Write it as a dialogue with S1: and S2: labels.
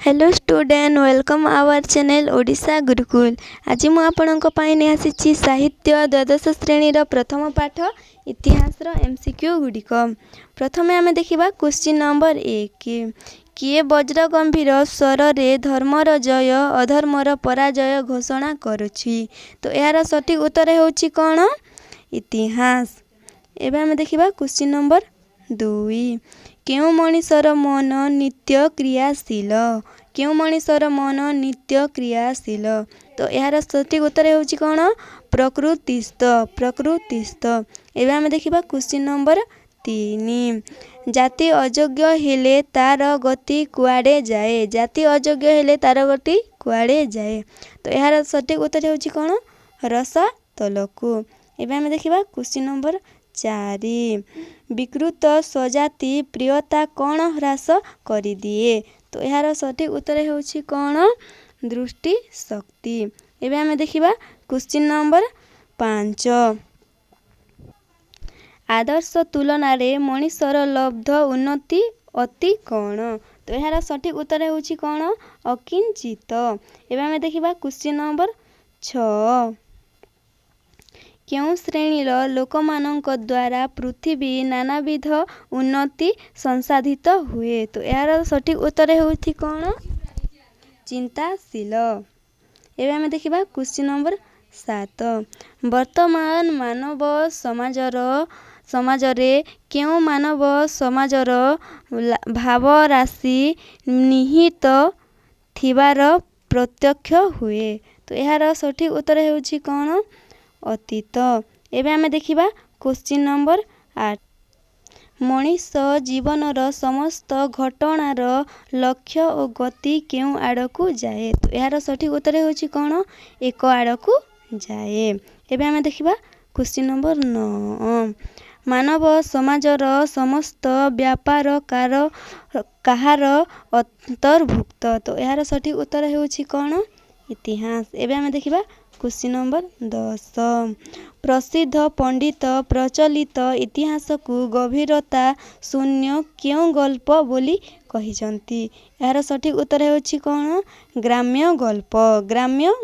S1: Hello student welcome our channel Odisha Gurukul. आज मु आपणक पई ने आसीछि साहित्य द्वादश श्रेणीर प्रथम पाठ इतिहास एमसीक्यू गुड़िक। प्रथमे आमे देखिबा क्वेश्चन नंबर 1। किए वज्र गंभीर स्वर रे धर्मर जय अधर्मर पराजय घोषणा करुछि। तो यार सठिक उत्तर होछि कोन? इतिहास। एबे आमे देखिबा क्वेश्चन नंबर 2। केउ मनीषर मन नित्य क्रियाशील। केउ मनीषर मन नित्य क्रियाशील। तो यार सठिक उत्तर होछि कोन? प्रकृतिस्थ। प्रकृतिस्थ। एबे आमे देखिबा क्वेश्चन नंबर 3। जाति अयोग्य हेले तार गति कुआडे जाए। जाति अयोग्य हेले तार गति कुआडे जाए। तो यार सठिक उत्तर होछि कोन? रस तलकू। एबे आमे देखिबा क्वेश्चन नंबर 4। विकृत स्वजाति प्रियता कौन ह्रास करि दिए। तो यार सठिक उत्तर होछि कोन? दृष्टि शक्ति। एबे आमे देखिबा क्वेश्चन नंबर 5। आदर्श तुलना रे मनीषर लब्ध उन्नति अति कौन। तो यार सठिक उत्तर होछि कोन? अकिंचित। एबे आमे देखिबा क्वेश्चन नंबर 6। केउ श्रेणीर लोकमानक द्वारा पृथ्वी नानाविध उन्नति संसाधित हुए। तो यार सठिक उत्तर होछि कोन? चिंताशील। एबे आमे देखिबा क्वेश्चन नंबर 7। वर्तमान मानव समाजरे केउ मानव समाजर भाव राशि निहित थिबार प्रत्यक्ष हुए। तो यार सठिक उत्तर होछि कोन? अतीत। एबे आमे देखिबा क्वेश्चन नंबर 8। मनीष जीवनर समस्त घटनार लक्ष्य और गति केउ आड़कू जाए। तो यार सठिक उत्तर होछि कोन? एक आड़कू जाए। एबे आमे देखिबा क्वेश्चन नंबर 9। मानव समाजर समस्त व्यापार काहार अंतर्भुक्त। तो यार सठिक उत्तर होछि कोन? इतिहास। एबे आमे देखिबा क्वेश्चन नंबर 10। प्रसिद्ध पंडित प्रचलित इतिहास को गभीरता शून्य केउ गल्प बोली कहिसंती। यार सठिक उत्तर होछि कोन? ग्राम्य गल्प। ग्राम्य